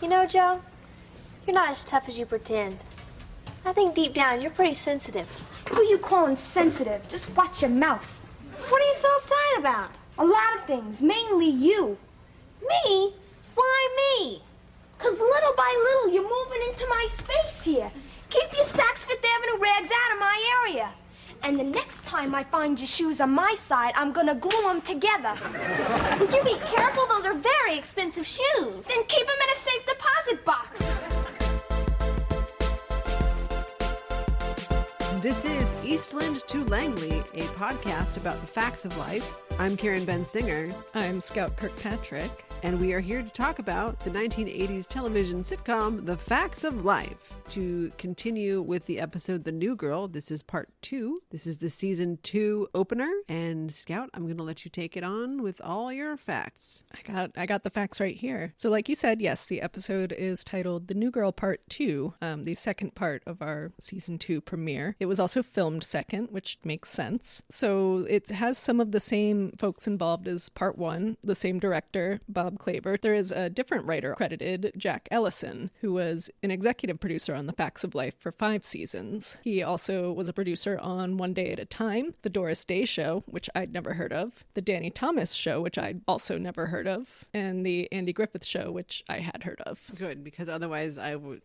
You know, Joe, you're not as tough as you pretend. I think deep down you're pretty sensitive. Who you calling sensitive? Just watch your mouth. What are you so uptight about? A lot of things, mainly you. Me? Why me? 'Cause little by little you're moving into my space here. Keep your Saks Fifth Avenue rags out of my area. And the next time I find your shoes on my side, I'm gonna glue them together. Would you be careful? Those are very expensive shoes. Then keep them in a safe deposit box. This is Eastland to Langley, a podcast about the facts of life. I'm Karen Bensinger. I'm Scout Kirkpatrick. And we are here to talk about the 1980s television sitcom, The Facts of Life. To continue with the episode The New Girl, this is part 2. This is the season 2 opener. And Scout, I'm going to let you take it on with all your facts. I got the facts right here. So like you said, yes, the episode is titled The New Girl Part 2, the second part of our season 2 premiere. It was also filmed second, which makes sense. So it has some of the same folks involved as part 1, the same director, Bob Claver. There is a different writer credited, Jack Ellison, who was an executive producer on The Facts of Life for 5 seasons. He also was a producer on One Day at a Time, The Doris Day Show, which I'd never heard of, The Danny Thomas Show, which I'd also never heard of, and The Andy Griffith Show, which I had heard of. Good, because otherwise I would...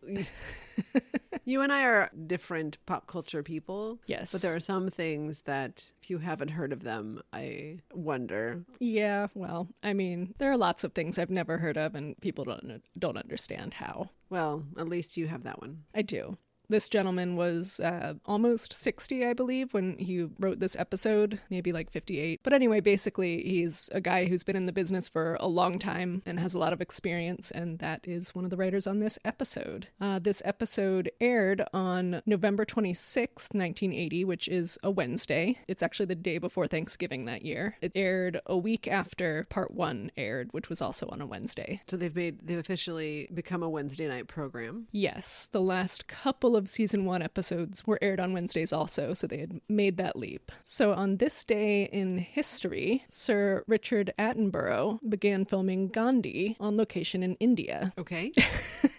You and I are different pop culture people. Yes. But there are some things that if you haven't heard of them, I wonder. Yeah, well, I mean, there are lots of things I've never heard of and people don't understand how. Well, at least you have that one. I do. This gentleman was almost 60, I believe, when he wrote this episode, maybe like 58. But anyway, basically, he's a guy who's been in the business for a long time and has a lot of experience, and that is one of the writers on this episode. This episode aired on November 26th, 1980, which is a Wednesday. It's actually the day before Thanksgiving that year. It aired a week after Part 1 aired, which was also on a Wednesday. So they've officially become a Wednesday night program. Yes, the last couple of season 1 episodes were aired on Wednesdays also, so they had made that leap. So on this day in history, Sir Richard Attenborough began filming Gandhi on location in India. Okay.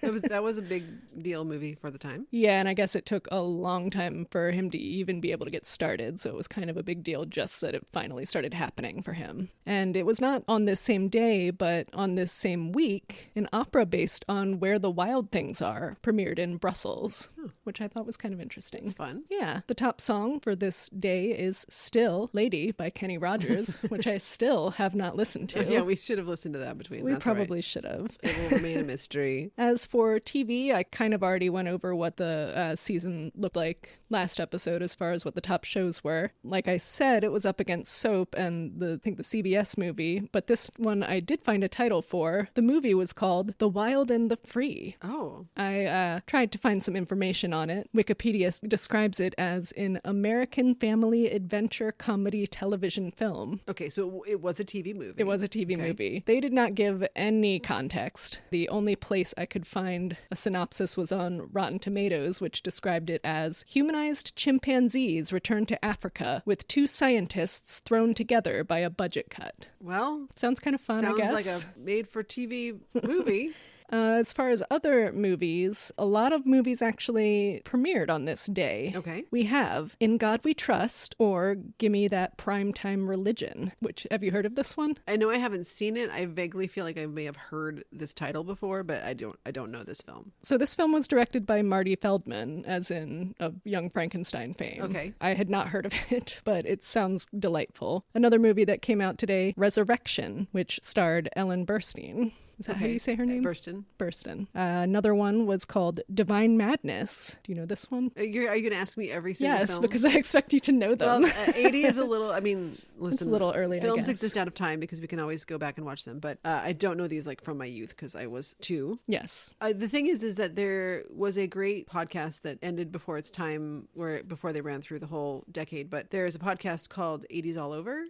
That was a big deal movie for the time. Yeah, and I guess it took a long time for him to even be able to get started, so it was kind of a big deal just that it finally started happening for him. And it was not on this same day, but on this same week, an opera based on Where the Wild Things Are premiered in Brussels. Which I thought was kind of interesting. It's fun. Yeah. The top song for this day is still Lady by Kenny Rogers, which I still have not listened to. Yeah, we should have listened to that between. We That's probably right. should have. It will remain a mystery. As for TV, I kind of already went over what the season looked like last episode as far as what the top shows were. Like I said, it was up against Soap and I think the CBS movie, but this one I did find a title for. The movie was called The Wild and the Free. Oh. I tried to find some information on it. Wikipedia describes it as an American family adventure comedy television film. Okay, so it was a TV movie. It was a TV movie. They did not give any context. The only place I could find a synopsis was on Rotten Tomatoes, which described it as humanized chimpanzees return to Africa with 2 scientists thrown together by a budget cut. Well, sounds kind of fun, I guess. Sounds like a made-for-TV movie. As far as other movies, a lot of movies actually premiered on this day. Okay. We have In God We Trust or Gimme That Primetime Religion, which, have you heard of this one? I know I haven't seen it. I vaguely feel like I may have heard this title before, but I don't know this film. So this film was directed by Marty Feldman, as in of Young Frankenstein fame. Okay. I had not heard of it, but it sounds delightful. Another movie that came out today, Resurrection, which starred Ellen Burstyn. Is that how you say her name? Burstyn. Another one was called Divine Madness. Do you know this one? Are you going to ask me every single film? Yes, because I expect you to know them. Well, 80 is a little, I mean, listen. It's a little early, I Films guess. exist out of time because we can always go back and watch them. But I don't know these like from my youth because I was 2. Yes. The thing is that there was a great podcast that ended before its time, before they ran through the whole decade. But there's a podcast called 80s All Over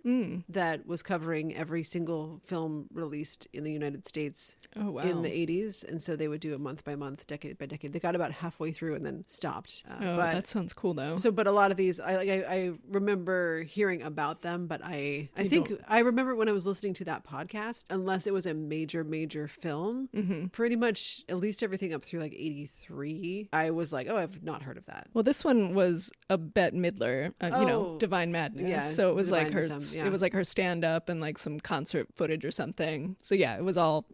that was covering every single film released in the United States dates Oh, wow. in the 80s. And so they would do it month by month, decade by decade. They got about halfway through and then stopped. Oh, that sounds cool, though. So, but a lot of these, I remember hearing about them, but I think I remember when I was listening to that podcast, unless it was a major film, pretty much at least everything up through like 83, I was like, oh, I've not heard of that. Well, this one was a Bette Midler, Divine Madness. Yeah, so it was Divine like her, Madness, yeah. it was like her stand up and like some concert footage or something. So yeah, it was all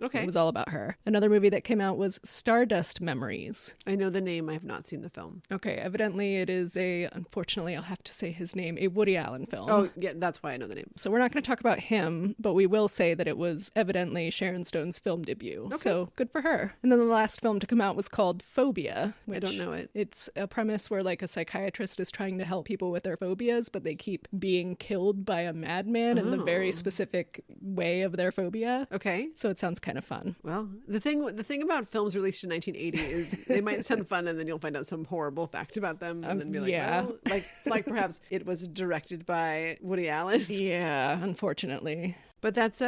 about her. Another movie that came out was Stardust Memories. I know the name. I have not seen the film. Okay, evidently it is unfortunately, I'll have to say his name, a Woody Allen film. Oh, yeah, that's why I know the name. So we're not going to talk about him, but we will say that it was evidently Sharon Stone's film debut. Okay. So good for her. And then the last film to come out was called Phobia. I don't know it. It's a premise where like a psychiatrist is trying to help people with their phobias, but they keep being killed by a madman in the very specific way of their phobia. Okay. So it sounds kind of fun. Well, the thing about films released in 1980 is they might sound fun and then you'll find out some horrible fact about them and then be like, well, like perhaps it was directed by Woody Allen. Yeah, unfortunately. But that's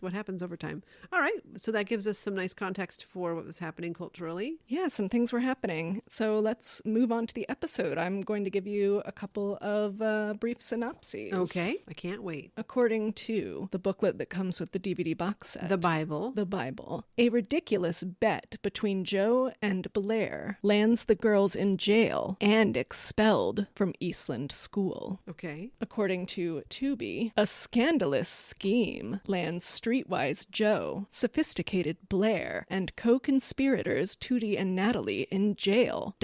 what happens over time. All right. So that gives us some nice context for what was happening culturally. Yeah, some things were happening. So let's move on to the episode. I'm going to give you a couple of brief synopses. Okay. I can't wait. According to the booklet that comes with the DVD box set. The Bible. A ridiculous bet between Joe and Blair lands the girls in jail and expelled from Eastland School. Okay. According to Tubi, a scandalous scheme lands streetwise Joe, sophisticated Blair, and co-conspirators Tootie and Natalie in jail, ...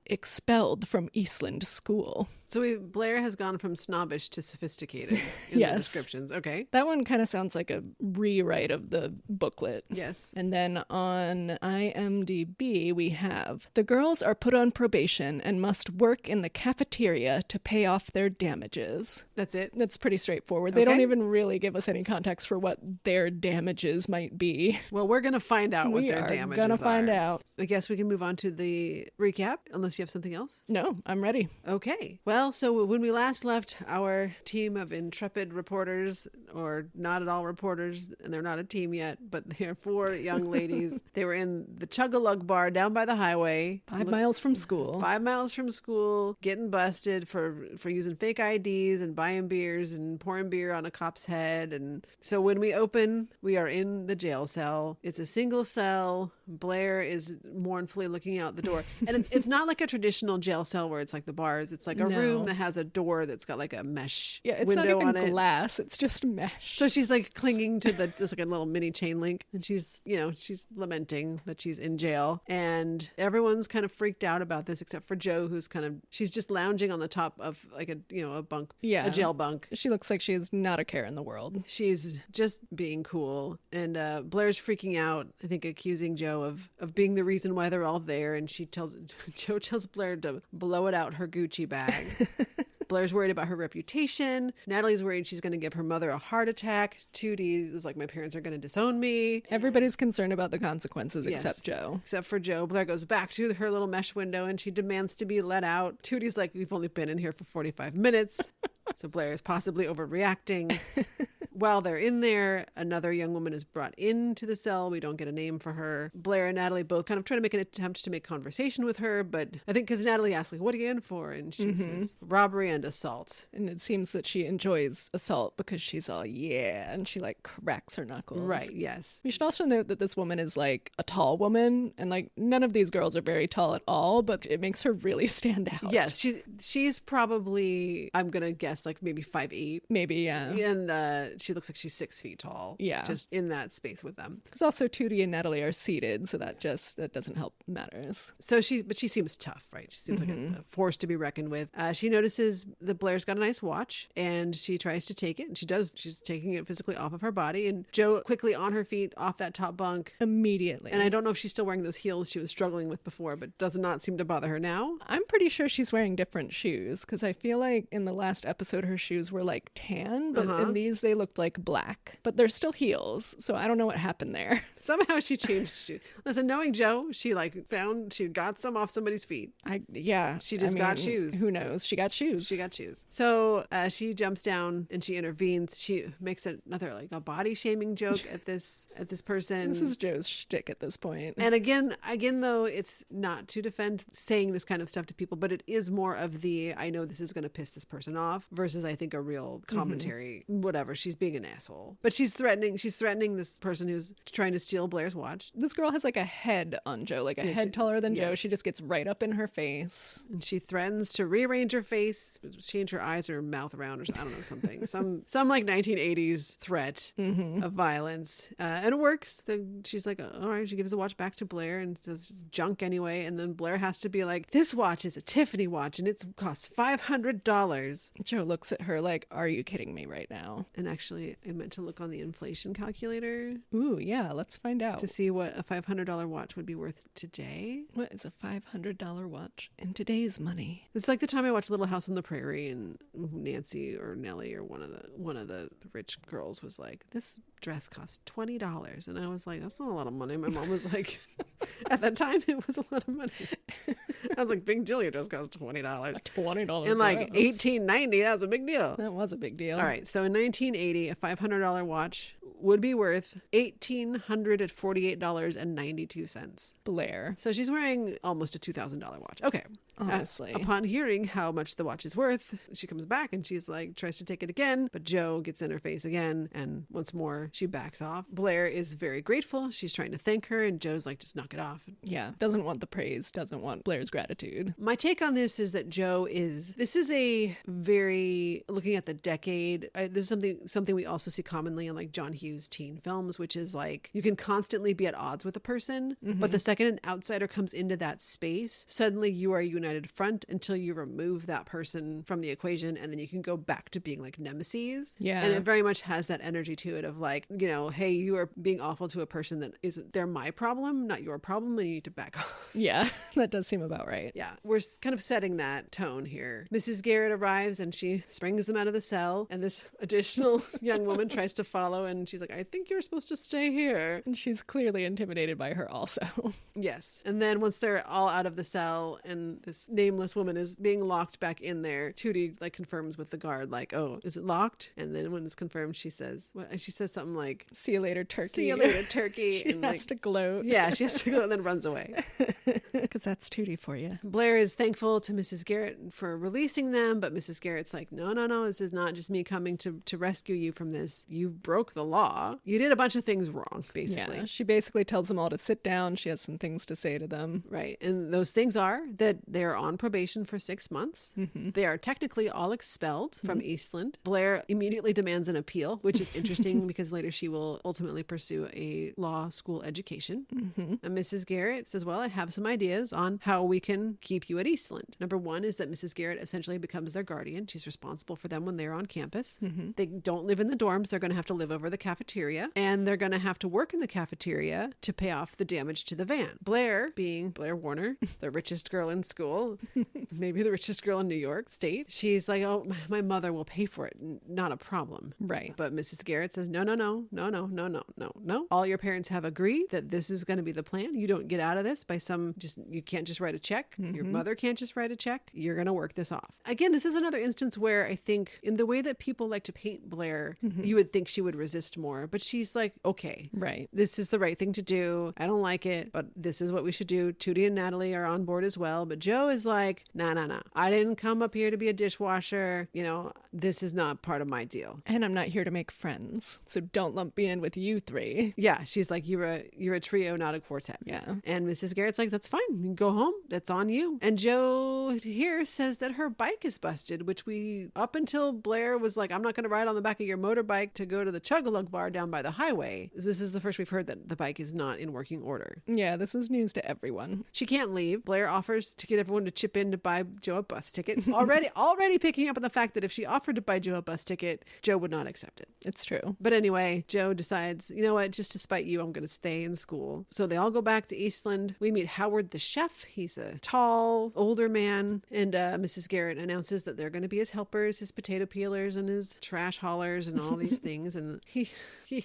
expelled from Eastland School. So Blair has gone from snobbish to sophisticated in the descriptions. Okay. That one kind of sounds like a rewrite of the booklet. Yes. And then on IMDb, we have the girls are put on probation and must work in the cafeteria to pay off their damages. That's it? That's pretty straightforward. They don't even really give us any context for what their damages might be. Well, we're going to find out what their damages are. We're going to find out. I guess we can move on to the recap, unless you have something else. No, I'm ready. Okay. Well, so when we last left our team of intrepid reporters, or not at all reporters, and they're not a team yet, but they're 4 young ladies. They were in the Chug-a-Lug bar down by the highway. 5 miles from school. 5 miles from school, getting busted for using fake IDs and buying beers and pouring beer on a cop's head. And so when we open, we are in the jail cell. It's a single cell. Blair is mournfully looking out the door. And it's not like a traditional jail cell where it's like the bars. It's like a room that has a door that's got like a mesh window on it. Yeah, it's not even glass. It's just mesh. So she's like clinging to just like a little mini chain link. And she's lamenting that she's in jail. And everyone's kind of freaked out about this except for Jo, who's she's just lounging on the top of like a bunk, a jail bunk. She looks like she has not a care in the world. She's just being cool. And Blair's freaking out, I think accusing Jo of being the reason why they're all there. And Jo tells Blair to blow it out her Gucci bag. Blair's worried about her reputation. Natalie's worried she's going to give her mother a heart attack. Tootie is like, my parents are going to disown me. Everybody's concerned about the consequences except Jo. Except for Jo. Blair goes back to her little mesh window and she demands to be let out. Tootie's like, we've only been in here for 45 minutes. So Blair is possibly overreacting. While they're in there, another young woman is brought into the cell. We don't get a name for her. Blair and Natalie both kind of try to make an attempt to make conversation with her, but I think because Natalie asks, like, what are you in for? And she says, robbery and assault. And it seems that she enjoys assault because she's all, and she like cracks her knuckles. Right, yes. We should also note that this woman is like a tall woman, and like none of these girls are very tall at all, but it makes her really stand out. Yes, she's probably, I'm going to guess, like maybe 5'8". Maybe, yeah. And she looks like she's 6 feet tall. Yeah. Just in that space with them. Because also Tootie and Natalie are seated, so that doesn't help matters. So she seems tough, right? She seems like a force to be reckoned with. She notices that Blair's got a nice watch, and she tries to take it, and she does. She's taking it physically off of her body, and Jo quickly on her feet off that top bunk. Immediately. And I don't know if she's still wearing those heels she was struggling with before, but does not seem to bother her now. I'm pretty sure she's wearing different shoes, because I feel like in the last episode her shoes were like tan, but in these they look looked like black, but they're still heels. So I don't know what happened there. Somehow she changed shoes. Listen, knowing Joe, she got some off somebody's feet. She just got shoes. Who knows? She got shoes. She got shoes. So she jumps down and she intervenes. She makes another like a body shaming joke at this person. This is Joe's shtick at this point. And again though, it's not to defend saying this kind of stuff to people, but it is more of the I know this is going to piss this person off versus I think a real commentary. Whatever, she's being an asshole, but she's threatening this person who's trying to steal Blair's watch. This girl has like a head on Joe, like a head taller than Joe. She just gets right up in her face. And she threatens to rearrange her face, change her eyes or mouth around, or I don't know, something. some like 1980s threat of violence. And it works. She's like, all right, she gives the watch back to Blair and says it's junk anyway. And then Blair has to be like, this watch is a Tiffany watch and it costs $500. Joe looks at her like, are you kidding me right now? And actually, I meant to look on the inflation calculator. Ooh, yeah, let's find out. To see what a $500 watch would be worth today. What is a $500 watch in today's money? It's like the time I watched Little House on the Prairie and Nancy or Nellie or one of the rich girls was like, this dress costs $20. And I was like, that's not a lot of money. My mom was like, at that time, it was a lot of money. I was like, big deal, your dress costs $20. $20. In like 1890, that was a big deal. That was a big deal. All right. So in 1980, a $500 watch would be worth $1,848.92. Blair. So she's wearing almost a $2,000 watch. Okay. Honestly. Upon hearing how much the watch is worth, she comes back and she's like, tries to take it again, but Joe gets in her face again. And once more, she backs off. Blair is very grateful. She's trying to thank her and Joe's like, just knock it off. Yeah. Doesn't want the praise, doesn't want Blair's gratitude. My take on this is that this is a very, looking at the decade, this is something we also see commonly in like John Hughes teen films, which is like, you can constantly be at odds with a person, but the second an outsider comes into that space, suddenly you are united front until you remove that person from the equation, and then you can go back to being like nemesis. Yeah. And it very much has that energy to it of like, you know, hey, you are being awful to a person that they're my problem, not your problem, and you need to back off. Yeah, that does seem about right. Yeah, we're kind of setting that tone here. Mrs. Garrett arrives and she springs them out of the cell, and this additional young woman tries to follow, and she's like, I think you're supposed to stay here. And she's clearly intimidated by her also. Yes. And then once they're all out of the cell and this nameless woman is being locked back in there, Tootie like confirms with the guard like, oh, is it locked? And then when it's confirmed, she says something like, see you later, turkey. See you later, turkey. She has to gloat. Yeah, she has to gloat and then runs away. Because that's Tootie for you. Blair is thankful to Mrs. Garrett for releasing them, but Mrs. Garrett's like, no, this is not just me coming to rescue you from this. You broke the law. You did a bunch of things wrong, basically. Yeah, she basically tells them all to sit down. She has some things to say to them. Right. And those things are that they're on probation for 6 months. They are technically all expelled from Eastland. Blair immediately demands an appeal, which is interesting because later she will ultimately pursue a law school education. And Mrs. Garrett says, well, I have some ideas on how we can keep you at Eastland. Number one is that Mrs. Garrett essentially becomes their guardian. She's responsible for them when they're on campus. They don't live in the dorms. They're going to have to live over the cafeteria, and they're going to have to work in the cafeteria to pay off the damage to the van. Blair, being Blair Warner, the richest girl in school, maybe the richest girl in New York State, she's like, oh, my mother will pay for it. Not a problem. Right. But Mrs. Garrett says, no. All your parents have agreed that this is going to be the plan. You don't get out of this by you can't just write a check. Your mother can't just write a check. You're going to work this off. Again, this is another instance where I think in the way that people like to paint Blair, you would think she would resist more, but she's like, okay, right, this is the right thing to do. I don't like it, but this is what we should do. Tootie and Natalie are on board as well. But Joe is like, nah. I didn't come up here to be a dishwasher. You know, this is not part of my deal. And I'm not here to make friends. So don't lump me in with you three. Yeah. She's like, you're a trio, not a quartet. Yeah. And Mrs. Garrett's like, that's fine. You can go home. That's on you. And Joe here says that her bike is busted, which up until Blair was like, I'm not going to ride on the back of your motorbike to go to the Chug-a-Lug bar down by the highway. This is the first we've heard that the bike is not in working order. Yeah, this is news to everyone. She can't leave. Blair offers to get everyone everyone to chip in to buy Joe a bus ticket. Already picking up on the fact that if she offered to buy Joe a bus ticket, Joe would not accept it. It's true. But anyway, Joe decides, you know what, just to spite you, I'm going to stay in school. So they all go back to Eastland. We meet Howard the chef. He's a tall, older man. And Mrs. Garrett announces that they're going to be his helpers, his potato peelers and his trash haulers and all these things. And he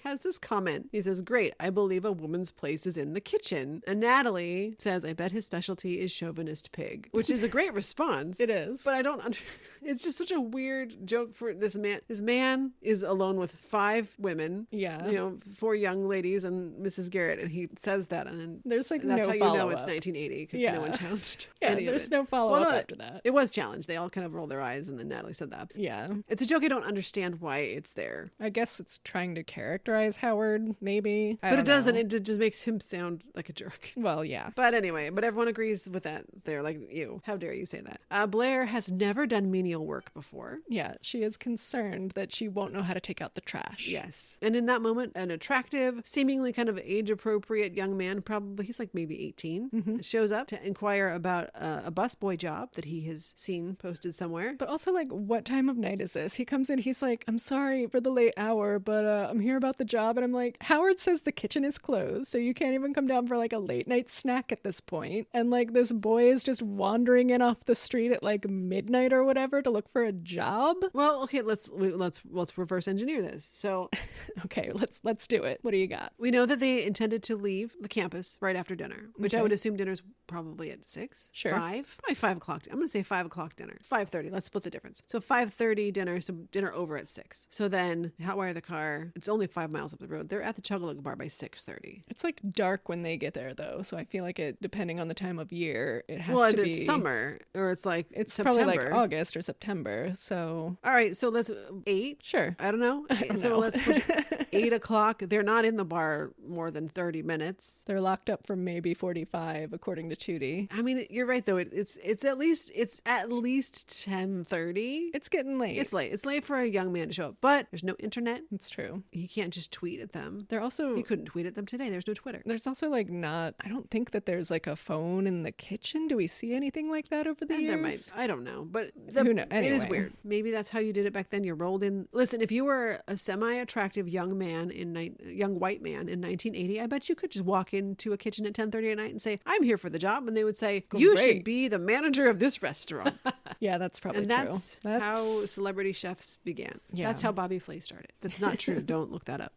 has this comment. He says, great, I believe a woman's place is in the kitchen. And Natalie says, I bet his specialty is chauvinist pig, which is a great response. It is. But it's just such a weird joke for this man. This man is alone with 5 women. Yeah. You know, 4 young ladies and Mrs. Garrett. And he says that. And there's like that's no how you know it's follow-up. 1980 because Yeah. no one challenged Yeah, any of there's it. no follow-up Well, no, after that. It was challenged. They all kind of rolled their eyes and then Natalie said that. Yeah. It's a joke. I don't understand why it's there. I guess it's trying to characterize Howard, maybe. But it doesn't. It just makes him sound like a jerk. Well, yeah. But anyway, but everyone agrees with that. They're like, you, how dare you say that? Blair has never done menial work before. Yeah, she is concerned that she won't know how to take out the trash. Yes. And in that moment, an attractive, seemingly kind of age-appropriate young man, probably he's like maybe 18, shows up to inquire about a busboy job that he has seen posted somewhere. But also, like, what time of night is this? He comes in, he's like, I'm sorry for the late hour, but I'm here about the job. And I'm like, Howard says the kitchen is closed, so you can't even come down for like a late night snack at this point. And like this boy is just wandering in off the street at like midnight or whatever to look for a job. Well, okay, let's reverse engineer this. So Okay, let's do it. What do you got? we know that they intended to leave the campus right after dinner, which I Okay. would assume dinner's probably at 6, Sure. 5, probably 5 o'clock. I'm going to say 5 o'clock dinner, 5:30. Let's split the difference. So 5:30 dinner, so dinner over at 6. So then hotwire the car. It's only 5 miles up the road. They're at the Chuggalug bar by 6:30. It's like dark when they get there though, so I feel like it, depending on the time of year, it has Well, to and be it's summer, or it's like It's September. probably like August or September. So All right, so let's 8. sure. I don't know. So know. let's push 8 o'clock. They're not in the bar more than 30 minutes. They're locked up for maybe 45, according to Tootie. I mean, you're right though. It's at least 10:30. It's getting late. It's late. It's late for a young man to show up, but there's no internet. It's true. He can't just tweet at them. They're also He couldn't tweet at them today. There's no Twitter. There's also like not. I don't think that there's like a phone in the kitchen. Do we see anything like that over the years? There might. I don't know, but Who knows? It is Anyway. weird. Maybe that's how you did it back then. You rolled in. Listen, if you were a semi-attractive young man young white man in 1980, I bet you could just walk into a kitchen at 10:30 at night and say, "I'm here for the job," and they would say, "You should Great. be the manager of this restaurant." Yeah, that's probably And true. that's how celebrity chefs began. Yeah. That's how Bobby Flay started. That's not true. Don't look that up.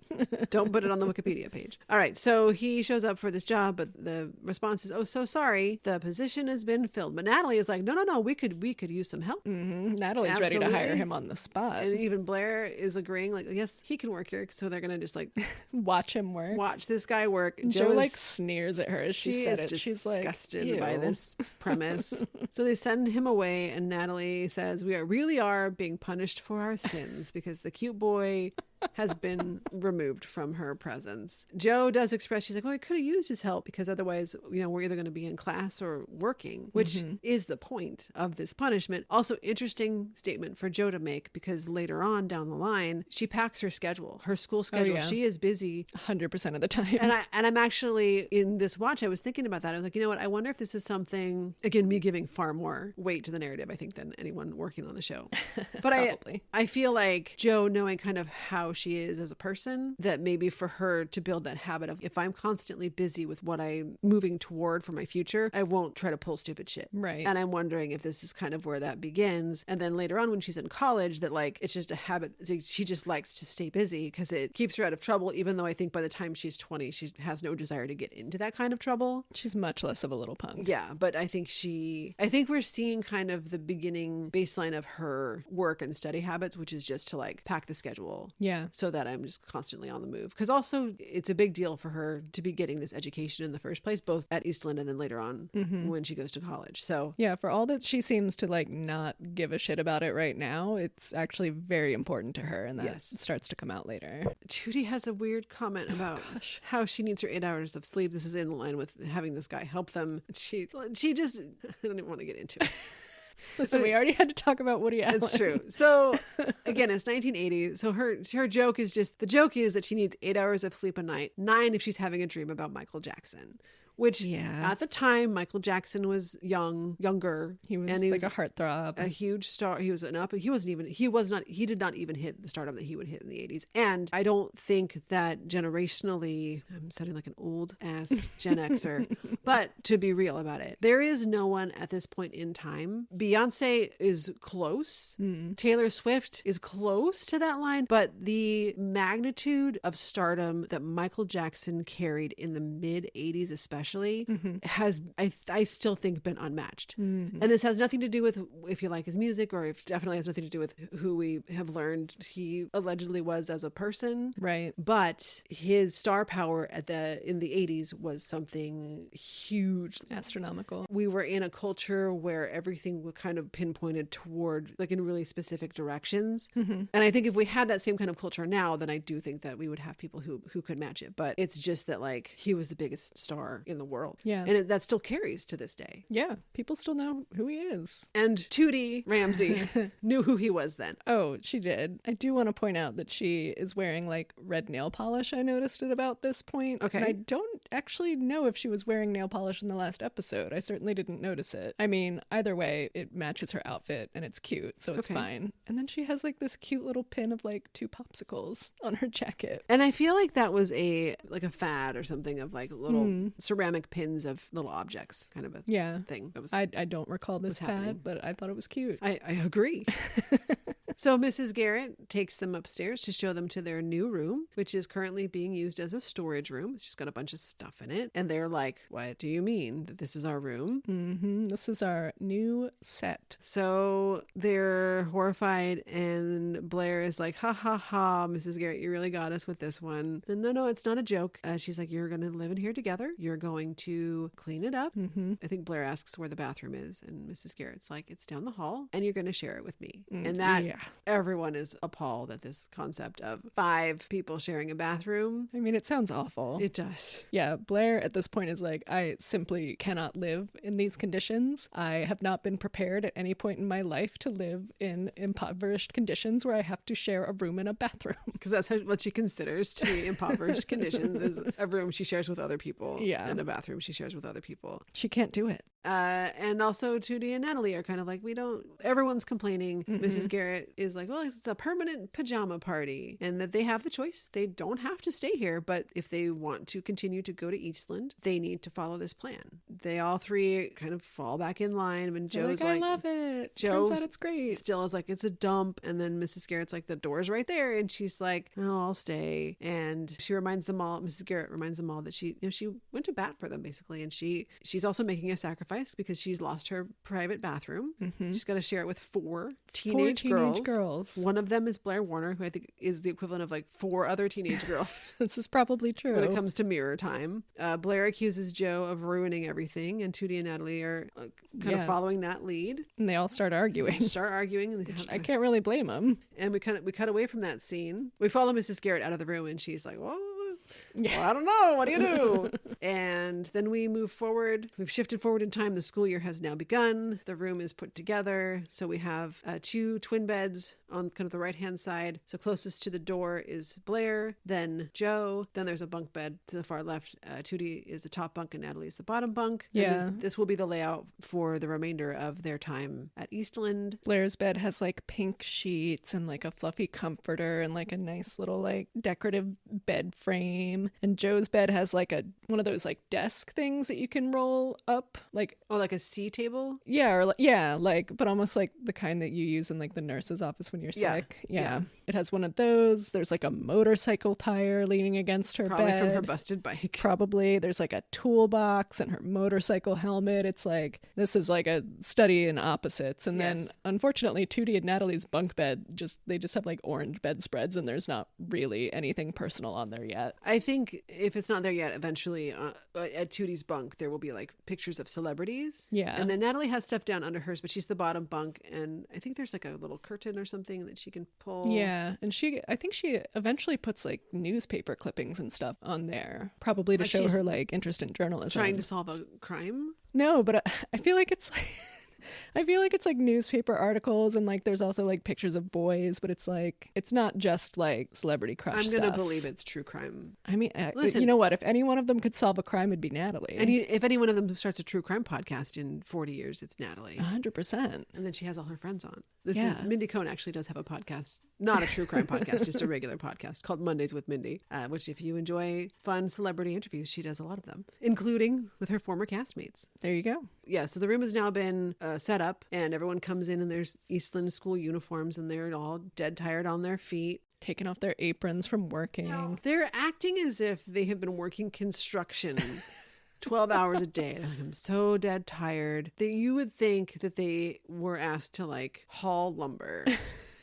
Don't put it on the Wikipedia page. All right. So he shows up for this job, but the response is, "Oh, so sorry. The position has been filled." But Natalie is like, "No. We could use some help." Natalie's ready to hire Absolutely. him on the spot. And even Blair is agreeing, like, "Yes, he can work here." So they're gonna just like Watch him work. watch this guy work. Joe is- like sneers at her as she said is it. just She's like, disgusted by "Ew." this premise. So they send him away, and Natalie says, "We really are being punished for our sins because the cute boy has been removed from her presence." Joe does express, she's like, "Well, I could have used his help because otherwise, we're either going to be in class or working," which is the point of this punishment. Also, interesting statement for Joe to make because later on down the line, she packs her schedule, her school schedule. yeah. She is busy. 100% of the time. And I'm actually in this watch, I was thinking about that. I was like, you know what? I wonder if this is something, again, me giving far more weight to the narrative, I think, than anyone working on the show. But Probably. I feel like Joe, knowing kind of how she is as a person, that maybe for her to build that habit of, if I'm constantly busy with what I'm moving toward for my future, I won't try to pull stupid shit. Right. And I'm wondering if this is kind of where that begins. And then later on when she's in college, that like, it's just a habit. She just likes to stay busy because it keeps her out of trouble, even though I think by the time she's 20, she has no desire to get into that kind of trouble. She's much less of a little punk. Yeah, but I think we're seeing kind of the beginning baseline of her work and study habits, which is just to like pack the schedule. Yeah. So that I'm just constantly on the move. Because also it's a big deal for her to be getting this education in the first place, both at Eastland and then later on when she goes to college. So Yeah, for all that she seems to like not give a shit about it right now, it's actually very important to her, and that Yes. starts to come out later. Tootie has a weird comment about how she needs her 8 hours of sleep. This is in line with having this guy help them. She just, I don't even want to get into it. Listen, we already had to talk about Woody Allen. It's true. So again, it's 1980. So her joke is just, the joke is that she needs 8 hours of sleep a night, 9 if she's having a dream about Michael Jackson, which Yeah. at the time, Michael Jackson was younger. He was and like a heartthrob. A huge star. He was he did not even hit the stardom that he would hit in the 80s. And I don't think that generationally, I'm sounding like an old ass Gen Xer, but to be real about it, there is no one at this point in time. Beyonce is close. Taylor Swift is close to that line, but the magnitude of stardom that Michael Jackson carried in the mid 80s especially has, I still think, been unmatched. And this has nothing to do with if you like his music, or if definitely has nothing to do with who we have learned he allegedly was as a person. Right. But his star power in the 80s was something huge. Astronomical. We were in a culture where everything was kind of pinpointed toward, like, in really specific directions. And I think if we had that same kind of culture now, then I do think that we would have people who could match it. But it's just that, like, he was the biggest star in the world. Yeah. And that still carries to this day. Yeah. People still know who he is. And Tootie Ramsey knew who he was then. Oh, she did. I do want to point out that she is wearing like red nail polish. I noticed at about this point. Okay. And I don't actually know if she was wearing nail polish in the last episode. I certainly didn't notice it. I mean, either way, it matches her outfit and it's cute, so it's fine. And then she has like this cute little pin of like 2 popsicles on her jacket. And I feel like that was a fad or something of like little ceramic pins of little objects, kind of a thing. That was I don't recall this happening. fad, but I thought it was cute. I agree. So Mrs. Garrett takes them upstairs to show them to their new room, which is currently being used as a storage room. It's just got a bunch of stuff in it. And they're like, what do you mean that this is our room? This is our new set. So they're horrified, and Blair is like, ha ha ha, Mrs. Garrett, you really got us with this one. And no, it's not a joke. She's like, you're going to live in here together. You're going to clean it up. I think Blair asks where the bathroom is, and Mrs. Garrett's like, it's down the hall, and you're going to share it with me. And that everyone is appalled at this concept of 5 people sharing a bathroom. I mean, it sounds awful. It does. Yeah, Blair at this point is like, I simply cannot live in these conditions. I have not been prepared at any point in my life to live in impoverished conditions where I have to share a room and a bathroom. Because that's what she considers to be impoverished conditions, is a room she shares with other people and a bathroom she shares with other people. She can't do it. And also Tootie and Natalie are kind of like, everyone's complaining. Mrs. Garrett is like, well, it's a permanent pajama party, and that they have the choice. They don't have to stay here, but if they want to continue to go to Eastland, they need to follow this plan. They all 3 kind of fall back in line, and Joe's like, I love it. Turns out it's great. Still is like, it's a dump. And then Mrs. Garrett's like, the door's right there. And she's like, oh, I'll stay. And she reminds them all, Mrs. Garrett reminds them all that she went to bat for them, basically. And she's also making a sacrifice because she's lost her private bathroom. She's got to share it with 4 teenage girls. One of them is Blair Warner, who I think is the equivalent of like 4 other teenage girls. This is probably true. When it comes to mirror time. Blair accuses Joe of ruining everything, and Tootie and Natalie are kind of following that lead. And they all start arguing. I can't really blame them. And we cut away from that scene. We follow Mrs. Garrett out of the room, and she's like, well, I don't know. What do you do? And then we move forward. We've shifted forward in time. The school year has now begun. The room is put together. So we have 2 twin beds on kind of the right-hand side. So closest to the door is Blair, then Joe. Then there's a bunk bed to the far left. Tootie is the top bunk and Natalie is the bottom bunk. Yeah. And this will be the layout for the remainder of their time at Eastland. Blair's bed has like pink sheets and like a fluffy comforter and like a nice little like decorative bed frame. And Joe's bed has like one of those like desk things that you can roll up, like like a C table. But almost like the kind that you use in like the nurse's office when you're sick. Yeah. It has one of those. There's like a motorcycle tire leaning against her Probably bed. from her busted bike. Probably. There's like a toolbox and her motorcycle helmet. It's like, this is like a study in opposites. And then unfortunately, Tootie and Natalie's bunk bed, they just have like orange bedspreads, and there's not really anything personal on there yet. I think if it's not there yet, eventually at Tootie's bunk, there will be like pictures of celebrities. Yeah. And then Natalie has stuff down under hers, but she's the bottom bunk. And I think there's like a little curtain or something that she can pull. Yeah. And I think she eventually puts like newspaper clippings and stuff on there, probably to show her like interest in journalism. Trying to solve a crime? No, but I feel like it's like I feel like it's like newspaper articles and like there's also like pictures of boys, but it's like it's not just like celebrity crush stuff. I'm gonna believe it's true crime. I mean, Listen, you know what? If any one of them could solve a crime, it'd be Natalie. And if any one of them starts a true crime podcast in 40 years, it's Natalie. 100%. And then she has all her friends on. Mindy Cohn actually does have a podcast, not a true crime podcast, just a regular podcast called Mondays with Mindy, which if you enjoy fun celebrity interviews, she does a lot of them, including with her former castmates. There you go. Yeah, so the room has now been set up and everyone comes in and there's Eastland school uniforms and they're all dead tired on their feet. Taking off their aprons from working. No. They're acting as if they have been working construction 12 hours a day. Like, I'm so dead tired that you would think that they were asked to like haul lumber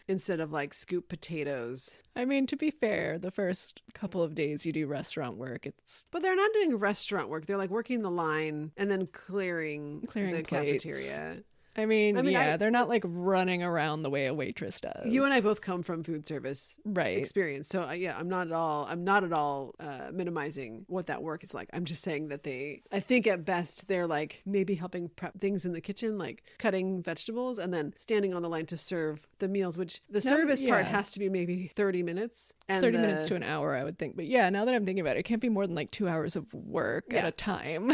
instead of like scoop potatoes. I mean, to be fair, the first couple of days you do restaurant work, But they're not doing restaurant work. They're like working the line and then clearing the plates. cafeteria. I mean, they're not like running around the way a waitress does. You and I both come from food service experience. So I'm not at all minimizing what that work is like. I'm just saying that I think at best they're like maybe helping prep things in the kitchen, like cutting vegetables and then standing on the line to serve the meals, which the service part has to be maybe 30 minutes. And 30 minutes to an hour, I would think. But yeah, now that I'm thinking about it can't be more than like 2 hours of work at a time.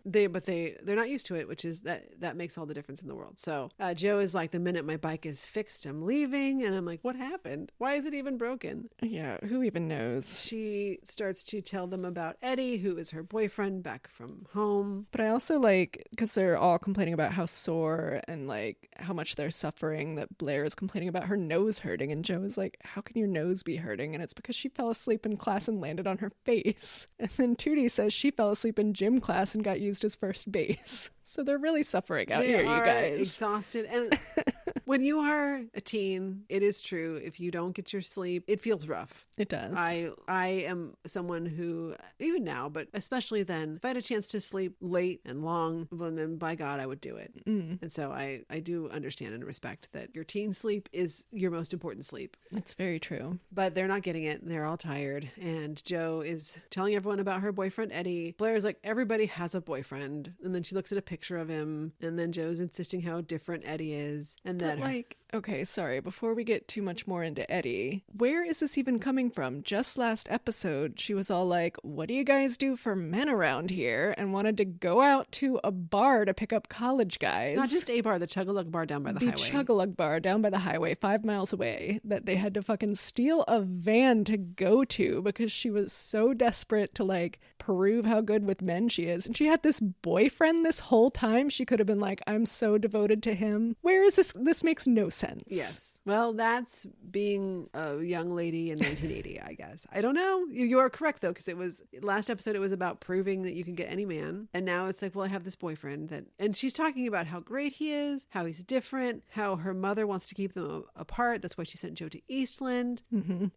They're not used to it, which is that makes all the difference in the world. So Joe is like, the minute my bike is fixed, I'm leaving. And I'm like, what happened? Why is it even broken? Yeah, who even knows? She starts to tell them about Eddie, who is her boyfriend back from home. But I also like, because they're all complaining about how sore and like how much they're suffering, that Blair is complaining about her nose hurting. And Joe is like, how can your nose be hurting? And it's because she fell asleep in class and landed on her face. And then Tootie says she fell asleep in gym class and got used as first base. So they're really suffing out here, you guys. Exhausted. And when you are a teen, it is true. If you don't get your sleep, it feels rough. It does. I am someone who, even now, but especially then, if I had a chance to sleep late and long, well, then by God, I would do it. And so I do understand and respect that your teen sleep is your most important sleep. It's very true. But they're not getting it. They're all tired. And Joe is telling everyone about her boyfriend, Eddie. Blair's like, everybody has a boyfriend. And then she looks at a picture of him. And then Joe's insisting how different Eddie is. And that okay, sorry, before we get too much more into Eddie, where is this even coming from? Just last episode, she was all like, what do you guys do for men around here? And wanted to go out to a bar to pick up college guys. Not just a bar, the Chug-a-Lug bar down by the highway. The Chug-a-Lug bar down by the highway, 5 miles away, that they had to fucking steal a van to go to because she was so desperate to like prove how good with men she is. And she had this boyfriend this whole time. She could have been like, I'm so devoted to him. Where is this? This makes no sense. Yes. Well, that's being a young lady in 1980, I guess. I don't know. You are correct, though, because it was last episode, it was about proving that you can get any man. And now it's like, well, I have this boyfriend and she's talking about how great he is, how he's different, how her mother wants to keep them apart. That's why she sent Joe to Eastland.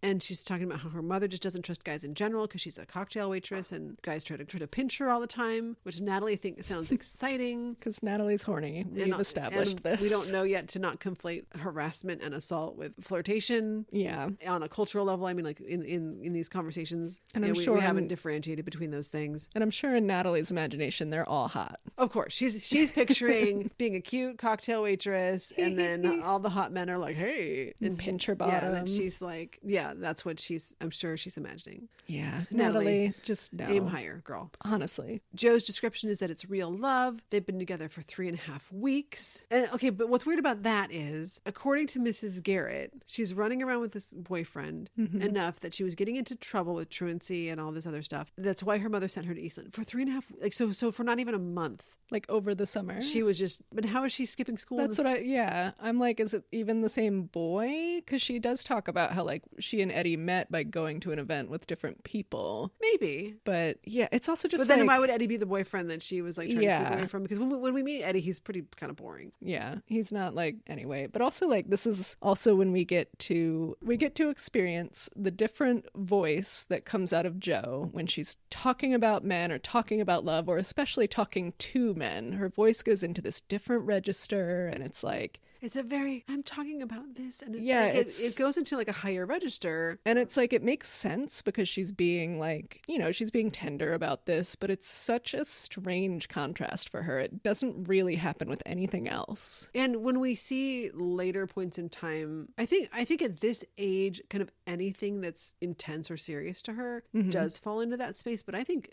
And she's talking about how her mother just doesn't trust guys in general because she's a cocktail waitress and guys try to pinch her all the time, which Natalie thinks sounds exciting. Because Natalie's horny. We've established this. We don't know yet to not conflate harassment and assault with flirtation. Yeah. On a cultural level, I mean, like in these conversations, and we haven't differentiated between those things. And I'm sure in Natalie's imagination, they're all hot. Of course, she's picturing being a cute cocktail waitress, and then all the hot men are like, "Hey," and pinch her bottom. Yeah, and she's like, "Yeah, that's what I'm sure she's imagining." Yeah, Natalie, just no. Aim higher, girl. Honestly, Joe's description is that it's real love. They've been together for 3.5 weeks. And okay, but what's weird about that is, according to Mrs. Garrett, she's running around with this boyfriend enough that she was getting into trouble with truancy and all this other stuff. That's why her mother sent her to Eastland for 3.5, like so for not even a month. Like over the summer. She was just, but how is she skipping school? That's what I'm like, is it even the same boy? Because she does talk about how like she and Eddie met by going to an event with different people. Maybe. But yeah, it's also just But then why would Eddie be the boyfriend that she was like trying to keep away from? Because when we meet Eddie, he's pretty kind of boring. Yeah, he's not like, anyway. But also like, this is also when we get to experience the different voice that comes out of Joe when she's talking about men or talking about love, or especially talking to men. Her voice goes into this different register, and it's like, I'm talking about this. And it's Yeah, like it goes into like a higher register. And it's like, it makes sense because she's being like, she's being tender about this, but it's such a strange contrast for her. It doesn't really happen with anything else. And when we see later points in time, I think at this age, kind of anything that's intense or serious to her does fall into that space. But I think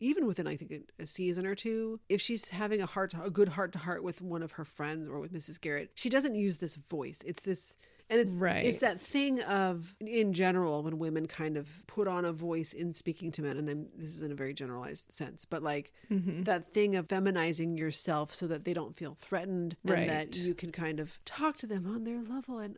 even within, I think, a season or two, if she's having a good heart to heart with one of her friends or with Mrs. Garrett, she doesn't use this voice. It's this. And it's that thing of, in general, when women kind of put on a voice in speaking to men, and this is in a very generalized sense, but like that thing of feminizing yourself so that they don't feel threatened and that you can kind of talk to them on their level. And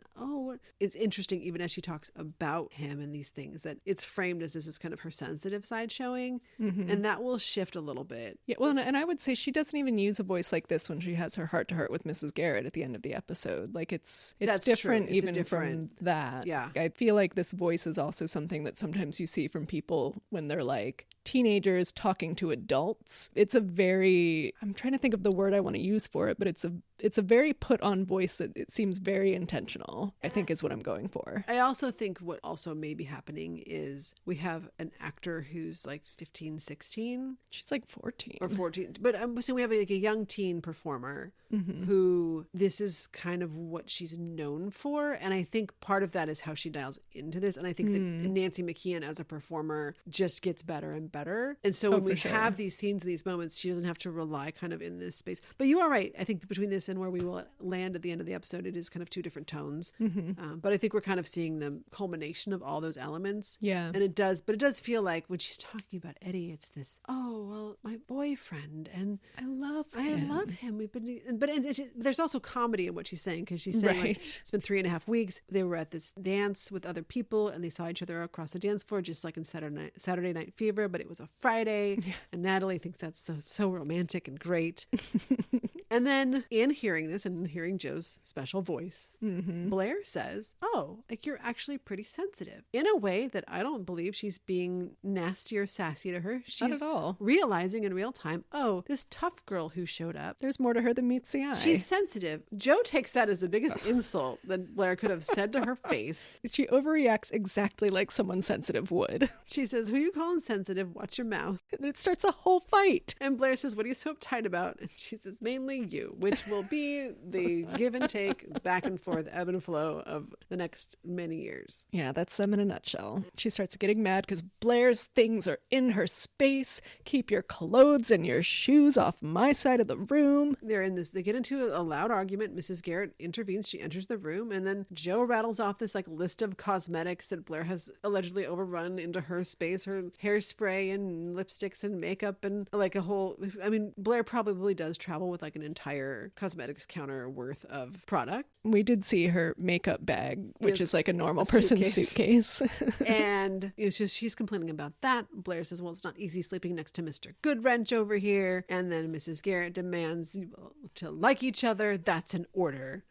it's interesting, even as she talks about him and these things, that it's framed as this is kind of her sensitive side showing, and that will shift a little bit. Yeah, well, and I would say she doesn't even use a voice like this when she has her heart to heart with Mrs. Garrett at the end of the episode. Like it's different. Even from that. Yeah. I feel like this voice is also something that sometimes you see from people when they're like teenagers talking to adults. It's a very, I'm trying to think of the word I want to use for it, but it's a very put on voice that it seems very intentional, I think is what I'm going for. I also think what also may be happening is we have an actor who's like 15, 16. She's like 14. Or 14. But I'm saying we have like a young teen performer who this is kind of what she's known for. And I think part of that is how she dials into this. And I think that Nancy McKeon as a performer just gets better and better. And so when we have these scenes and these moments, she doesn't have to rely kind of in this space. But you are right. I think between this and where we will land at the end of the episode, it is kind of two different tones. But I think we're kind of seeing the culmination of all those elements. Yeah. And it does feel like when she's talking about Eddie, it's this, my boyfriend, and I love him. We've been, but there's also comedy in what she's saying, because she's saying like, it's been 3.5 weeks. They were at this dance with other people and they saw each other across the dance floor, just like in Saturday Night Fever, but it was a Friday. And Natalie thinks that's so romantic and great. And then in hearing this and hearing Joe's special voice, Blair says, like you're actually pretty sensitive, in a way that I don't believe she's being nasty or sassy to her. She's not at all realizing in real time, this tough girl who showed up, there's more to her than meets the eye. She's sensitive. Joe takes that as the biggest insult that Blair could have said to her face. She overreacts exactly like someone sensitive would. She says, who you calling sensitive? Watch your mouth. And it starts a whole fight. And Blair says, what are you so uptight about? And she says, mainly you, which will be the give and take, back and forth, ebb and flow of the next many years. Yeah, that's them in a nutshell. She starts getting mad because Blair's things are in her space. Keep your clothes and your shoes off my side of the room. They get into a loud argument. Mrs. Garrett intervenes. She enters the room, and then Joe rattles off this like list of cosmetics that Blair has allegedly overrun into her space, her hairspray and lipsticks and makeup and like a whole, Blair probably does travel with like an entire cosmetics counter worth of product. We did see her makeup bag, which is like a normal person's suitcase. And it's just, she's complaining about that. Blair says, well, it's not easy sleeping next to Mr. Goodwrench over here. And then Mrs. Garrett demands to like each other. That's an order.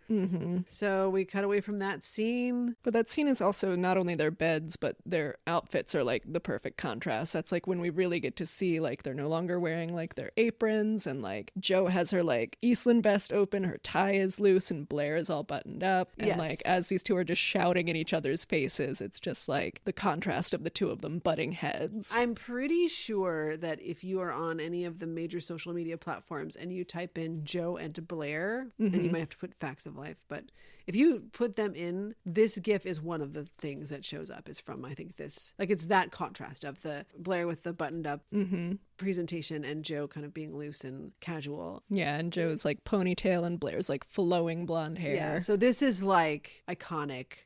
So we cut away from that scene. But that scene is also not only their beds, but their outfits are like the perfect contrast. That's like when we really get to see like they're no longer wearing like their aprons, and like Joe has her like Eastland vest open, her tie is loose, and Blair is all buttoned up. And like as these two are just shouting in each other's faces, it's just like the contrast of the two of them butting heads. I'm pretty sure that if you are on any of the major social media platforms and you type in Joe and Blair, and you might have to put facts of life, but if you put them in, this GIF is one of the things that shows up. Is from, I think, this, like, it's that contrast of the Blair with the buttoned up presentation and Joe kind of being loose and casual. Yeah, and Joe's like ponytail and Blair's like flowing blonde hair. Yeah, so this is like iconic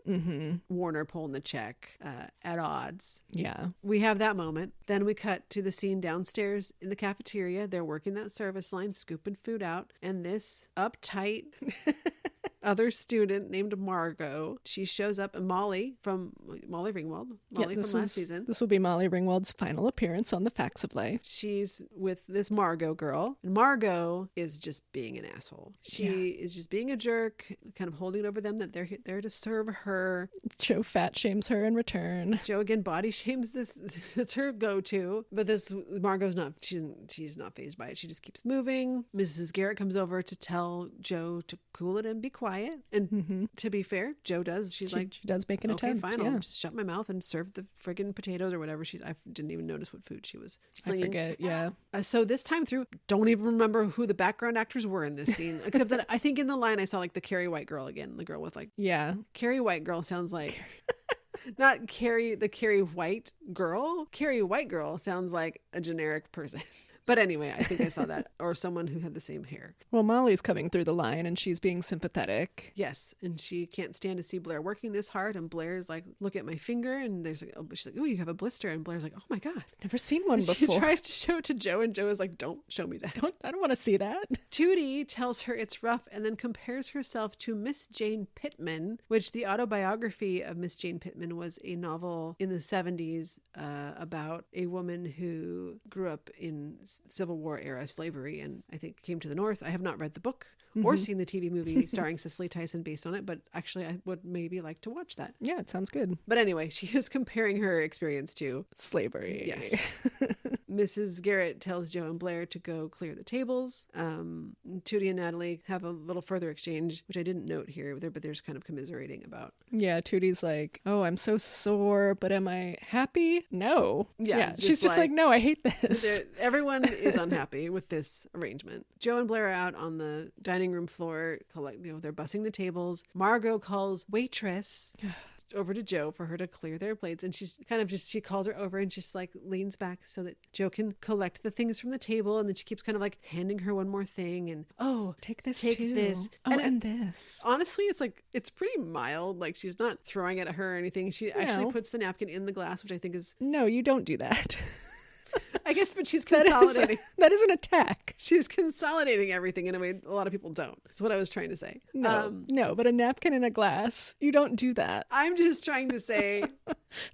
Warner pulling the check at odds. Yeah. We have that moment. Then we cut to the scene downstairs in the cafeteria. They're working that service line, scooping food out. And this uptight other student named Margot, she shows up, and Molly Ringwald, from last season. This will be Molly Ringwald's final appearance on The Facts of Life. She's with this Margot girl, and Margot is just being an asshole. She is just being a jerk, kind of holding over them that they're there to serve her. Joe fat shames her in return. Joe again body shames this. It's her go-to, but this Margot's not. She's not fazed by it. She just keeps moving. Mrs. Garrett comes over to tell Joe to cool it and be quiet. quiet. And to be fair, Jo does. She does make an attempt. Okay, fine. I'll just shut my mouth and serve the friggin' potatoes or whatever. I didn't even notice what food she was slinging. I forget, yeah. So this time through, don't even remember who the background actors were in this scene, except that I think in the line I saw like the Carrie White girl again, the girl with like... Yeah. Carrie White girl sounds like... Not Carrie, the Carrie White girl. Carrie White girl sounds like a generic person. But anyway, I think I saw that. Or someone who had the same hair. Well, Molly's coming through the line and she's being sympathetic. Yes. And she can't stand to see Blair working this hard. And Blair's like, look at my finger. And there's like, she's like, oh, you have a blister. And Blair's like, oh my God. Never seen one before. She tries to show it to Jo. And Jo is like, don't show me that. I don't want to see that. Tootie tells her it's rough and then compares herself to Miss Jane Pittman, which the autobiography of Miss Jane Pittman was a novel in the 70s about a woman who grew up in Civil War era slavery and I think came to the North. I have not read the book or seen the TV movie starring Cicely Tyson based on it, but actually I would maybe like to watch that. Yeah, it sounds good. But anyway, she is comparing her experience to slavery. Yes. Mrs. Garrett tells Jo and Blair to go clear the tables. Tootie and Natalie have a little further exchange, which I didn't note here, but they're just kind of commiserating about. Yeah, Tootie's like, oh, I'm so sore, but am I happy? No. Yeah, she's just like, no, I hate this. Everyone is unhappy with this arrangement. Jo and Blair are out on the dining room floor, they're bussing the tables. Margot calls waitress over to Jo for her to clear their plates, and she's kind of she calls her over and just like leans back so that Jo can collect the things from the table, and then she keeps kind of like handing her one more thing and take this and this. Honestly, it's pretty mild, like she's not throwing it at her or anything. She actually puts the napkin in the glass, which I think is... No, you don't do that. I guess, but she's consolidating. That is an attack. She's consolidating everything in a way a lot of people don't. That's what I was trying to say. No, but a napkin in a glass, you don't do that. I'm just trying to say...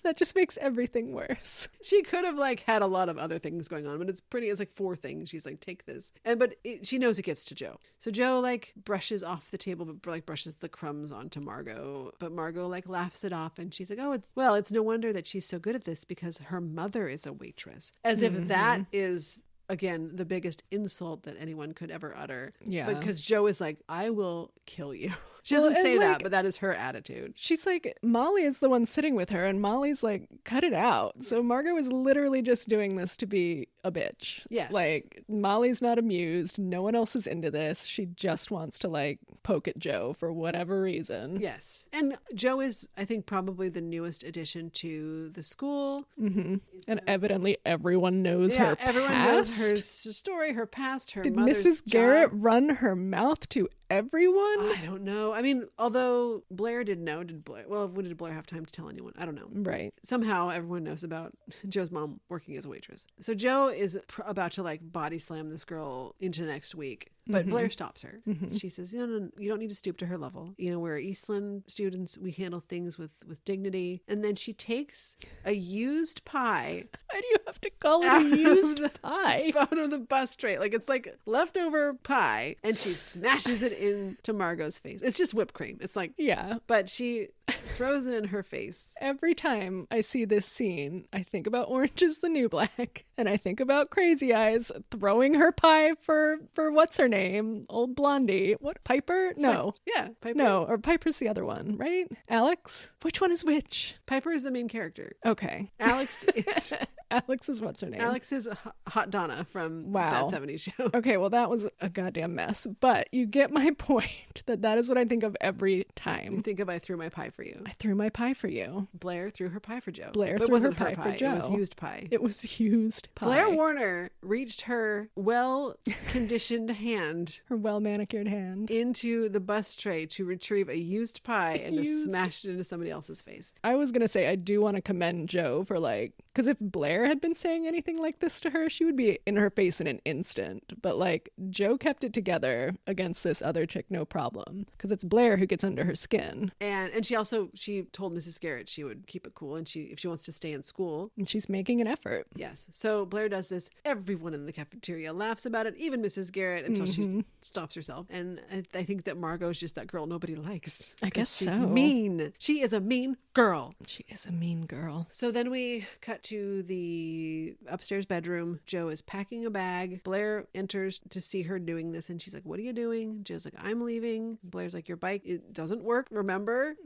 That just makes everything worse. She could have like had a lot of other things going on, but it's like 4 things. She's like, take this. But she knows it gets to Jo. So Jo like brushes off the table, but like brushes the crumbs onto Margot. But Margot like laughs it off and she's like, oh, it's no wonder that she's so good at this because her mother is a waitress. As if that is... Again, the biggest insult that anyone could ever utter. Yeah. Because Jo is like, I will kill you. She doesn't say that, but that is her attitude. She's like, Molly is the one sitting with her, and Molly's like, cut it out. So Margot is literally just doing this to be a bitch. Yes. Like, Molly's not amused. No one else is into this. She just wants to, like, poke at Jo for whatever reason. Yes. And Jo is, I think, probably the newest addition to the school. Mm-hmm. And evidently everyone knows her past. Everyone knows her story, her past, her mother's Did Mrs. Garrett run her mouth to everyone? I don't know. I mean, although Blair did know, did Blair have time to tell anyone? I don't know. Right. Somehow everyone knows about Jo's mom working as a waitress. So Jo is about to like body slam this girl into next week, but Blair stops her. She says, no, you don't need to stoop to her level. You know, we're Eastland students. We handle things with dignity. And then she takes a used pie. Why do you have to call it a used pie? Out of the bus tray. Like it's like leftover pie, and she smashes it into Margot's face. It's just whipped cream. It's like, yeah. But she throws it in her face. Every time I see this scene, I think about Orange is the New Black, and I think about Crazy Eyes throwing her pie for what's her name? Old Blondie. What, Piper? No. Yeah, Piper. No, or Piper's the other one, right? Alex? Which one is which? Piper is the main character. Okay. Alex is... Alex is what's her name? Alex is Hot Donna from that 70s show. Okay, well, that was a goddamn mess. But you get my point that is what I think of every time. You think of I threw my pie for you. I threw my pie for you. Blair threw her pie for Jo. Blair threw her pie for Jo. It was used pie. It was used pie. Blair Warner reached her well-conditioned hand. Her well-manicured hand. Into the bus tray to retrieve a used pie and to smash it into somebody else's face. I was going to say, I do want to commend Jo for because if Blair had been saying anything like this to her, she would be in her face in an instant. But Jo kept it together against this other chick, no problem. Because it's Blair who gets under her skin. And she told Mrs. Garrett she would keep it cool, and if she wants to stay in school. And she's making an effort. Yes. So Blair does this. Everyone in the cafeteria laughs about it, even Mrs. Garrett, until she stops herself. And I think that Margot's just that girl nobody likes. I guess she's so. Mean. She is a mean girl. She is a mean girl. So then we cut to the the upstairs bedroom. Joe is packing a bag. Blair enters to see her doing this, and she's like, what are you doing? Joe's like, I'm leaving. Blair's like, your bike, it doesn't work, remember?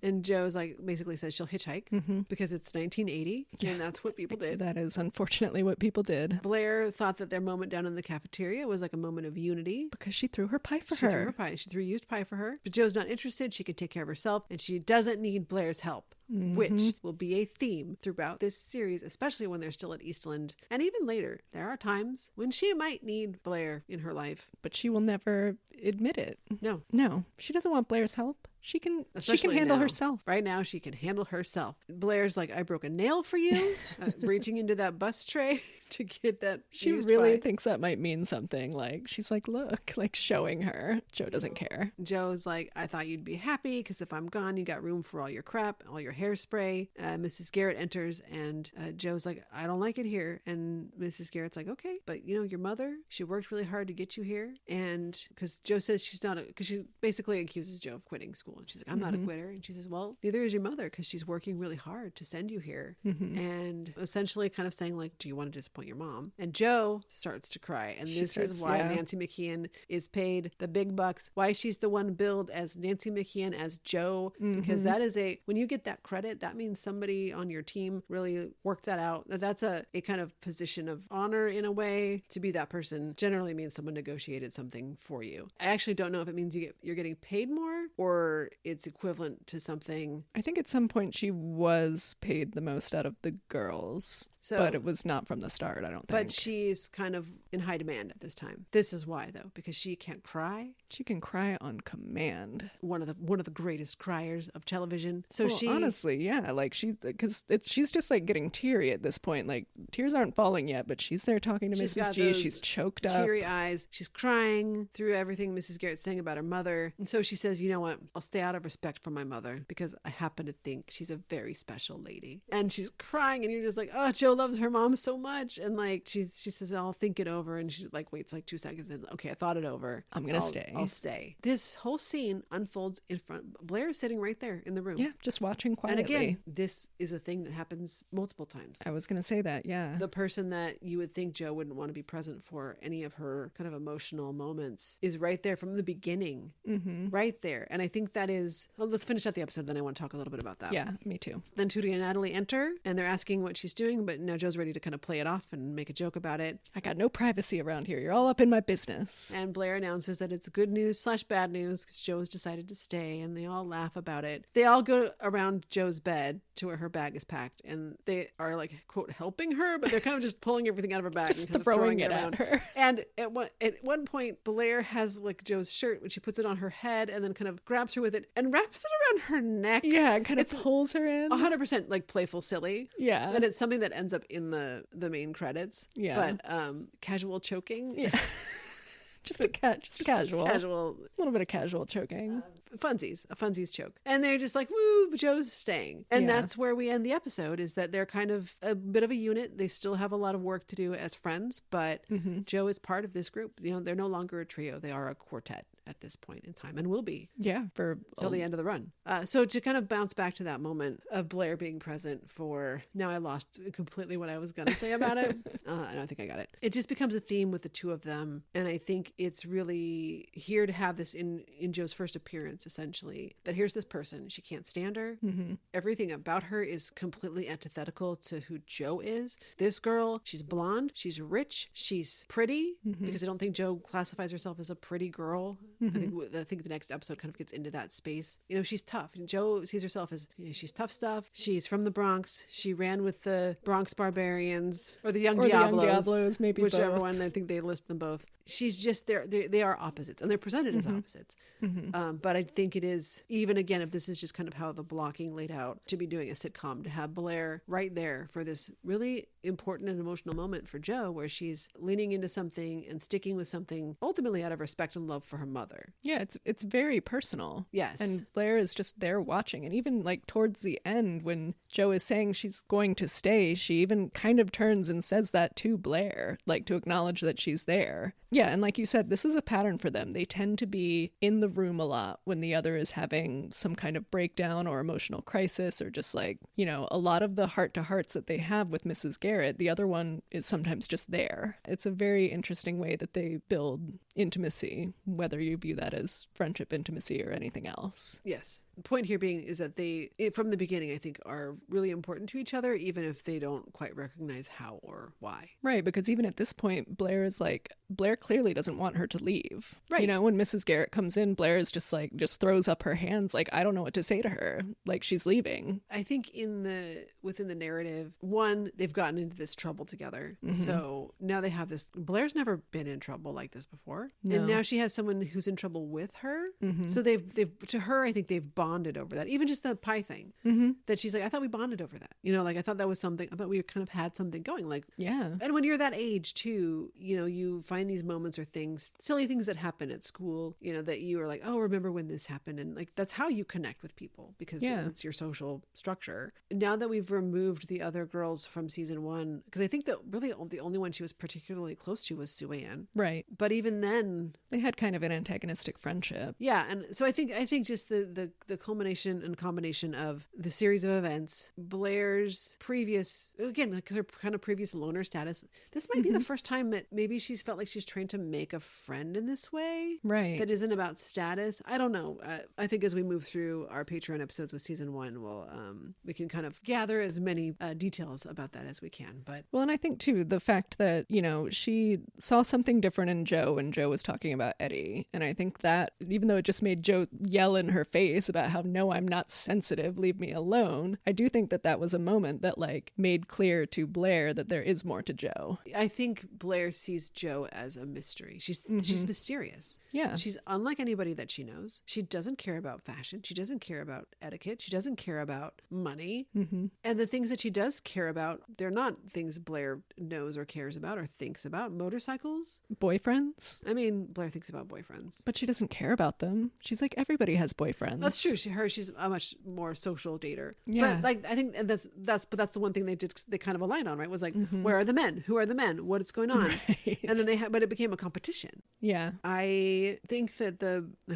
And Joe's like, basically says she'll hitchhike because it's 1980, and that's what people did. That is unfortunately what people did. Blair thought that their moment down in the cafeteria was like a moment of unity. Because she threw her pie for She her. threw her pie. She threw used pie for her. But Joe's not interested. She could take care of herself, and she doesn't need Blair's help, which will be a theme throughout this series, especially when they're still at Eastland. And even later, there are times when she might need Blair in her life. But she will never admit it. No. No, she doesn't want Blair's help. She can handle now. herself. Right now, she can handle herself. Blair's like, I broke a nail for you, reaching into that bus tray to get that. She really thinks that might mean something. Like, she's like, look, like showing her. Joe doesn't care. Joe's like, I thought you'd be happy because if I'm gone, you got room for all your crap, all your hairspray. Mrs. Garrett enters, and Joe's like, I don't like it here. And Mrs. Garrett's like, okay, but you know, your mother, she worked really hard to get you here. And because Joe says she's not, because she basically accuses Joe of quitting school. And she's like, I'm not a quitter. And she says, well, neither is your mother because she's working really hard to send you here. And essentially kind of saying like, do you want to disappoint your mom? And Joe starts to cry. And this is why Nancy McKeon is paid the big bucks, why she's the one billed as Nancy McKeon as Joe, because that is when you get that credit, that means somebody on your team really worked that out. That's a kind of position of honor in a way. To be that person generally means someone negotiated something for you. I actually don't know if it means you're getting paid more or it's equivalent to something. I think at some point she was paid the most out of the girls, but it was not from the start, I don't think. But she's kind of in high demand at this time. This is why, though, because she can't cry. She can cry on command. One of the greatest criers of television. So well, honestly, yeah, like she's just like getting teary at this point. Like tears aren't falling yet, but she's there talking to Mrs. G. She's choked up, teary eyes. She's crying through everything Mrs. Garrett's saying about her mother, and so she says, "You know what? I'll stay out of respect for my mother because I happen to think she's a very special lady." And she's crying, and you're just like, "Oh, Joe loves her mom so much." And like she says, "I'll think it over," and she like waits like 2 seconds, and okay, I thought it over. I'm gonna stay. I'll stay. This whole scene unfolds in front. Blair is sitting right there in the room. Yeah, just watching quietly. And again, this is a thing that happens multiple times. I was gonna say that, yeah. The person that you would think Joe wouldn't want to be present for any of her kind of emotional moments is right there from the beginning. Right there. And I think that is, well, let's finish out the episode, then I want to talk a little bit about that. Yeah, me too. Then Tootie and Natalie enter, and they're asking what she's doing, but now Joe's ready to kind of play it off and make a joke about it. I got no privacy around here. You're all up in my business. And Blair announces that it's good news / bad news because Joe has decided to stay, and they all laugh about it. They all go around Joe's bed to where her bag is packed, and they are like, quote, helping her, but they're kind of just pulling everything out of her bag just and kind throwing of it around. at her. And at one point, Blair has like Joe's shirt when she puts it on her head and then kind of grabs her with it and wraps it around her neck. Yeah, kind of pulls her in. 100% like playful silly. Yeah. And it's something that ends up in the main credits. Yeah. But casual choking. Yeah. Just casual. Casual. A little bit of casual choking. A funsies choke. And they're just like, woo, Joe's staying. And that's where we end the episode, is that they're kind of a bit of a unit. They still have a lot of work to do as friends, but Joe is part of this group. You know, they're no longer a trio. They are a quartet at this point in time, and will be. Yeah, for till the end of the run. So to kind of bounce back to that moment of Blair being present for, now I lost completely what I was going to say about it. I don't think I got it. It just becomes a theme with the two of them. And I think it's really here to have this in Joe's first appearance, essentially, that here's this person. She can't stand her. Everything about her is completely antithetical to who Joe is. This girl, she's blonde, she's rich, she's pretty, because I don't think Joe classifies herself as a pretty girl. I think the next episode kind of gets into that space. You know, she's tough. Joe sees herself as, you know, she's tough stuff. She's from the Bronx. She ran with the Bronx Barbarians or the Young Diablos, maybe whichever both. one. I think they list them both. She's just they are opposites, and they're presented as opposites. But I think it is, even again, if this is just kind of how the blocking laid out, to be doing a sitcom, to have Blair right there for this really important and emotional moment for Joe, where she's leaning into something and sticking with something ultimately out of respect and love for her mother. other. Yeah, it's very personal. Yes. And Blair is just there watching. And even like towards the end when Jo is saying she's going to stay, she even kind of turns and says that to Blair, like to acknowledge that she's there. Yeah, and like you said, this is a pattern for them. They tend to be in the room a lot when the other is having some kind of breakdown or emotional crisis, or just like, you know, a lot of the heart-to-hearts that they have with Mrs. Garrett, the other one is sometimes just there. It's a very interesting way that they build intimacy, whether you view that as friendship intimacy or anything else. Yes. The point here being is that they, from the beginning, I think, are really important to each other, even if they don't quite recognize how or why. Right, because even at this point, Blair clearly doesn't want her to leave. Right. You know, when Mrs. Garrett comes in, Blair is just throws up her hands like, I don't know what to say to her. Like, she's leaving. I think within the narrative, one, they've gotten into this trouble together. So now they have this, Blair's never been in trouble like this before. No. And now she has someone who's in trouble with her. So they've to her, I think they've bonded over that. Even just the pie thing, that she's like, I thought we bonded over that. You know, like I thought that was something, I thought we kind of had something going. Like, yeah. And when you're that age too, you know, you find these moments or things, silly things that happen at school, you know, that you are like, oh, remember when this happened? And like, that's how you connect with people, because it's your social structure. Now that we've removed the other girls from season one, because I think that really the only one she was particularly close to was Sue Ann. Right. But even then, they had kind of an antagonistic friendship. Yeah. And so I think just the culmination and combination of the series of events, Blair's previous, again, like her kind of previous loner status, this might be the first time that maybe she's felt like she's trying to make a friend in this way. Right. That isn't about status. I don't know. I think as we move through our Patreon episodes with season one, we can kind of gather as many details about that as we can. But well, and I think too, the fact that, you know, she saw something different in Jo when Jo was talking about Eddie. And I think that even though it just made Jo yell in her face about how, no, I'm not sensitive, leave me alone, I do think that was a moment that like made clear to Blair that there is more to Jo. I think Blair sees Jo as a mystery. She's mysterious. Yeah. She's unlike anybody that she knows. She doesn't care about fashion. She doesn't care about etiquette. She doesn't care about money. And the things that she does care about, they're not things Blair knows or cares about or thinks about. Motorcycles. Boyfriends. I mean, Blair thinks about boyfriends. But she doesn't care about them. She's like, everybody has boyfriends. That's true. She's a much more social dater. Yeah. But like, I think that's the one thing they kind of aligned on, right? Was like, where are the men? Who are the men? What is going on? Right. And then but it became a competition. Yeah. I think that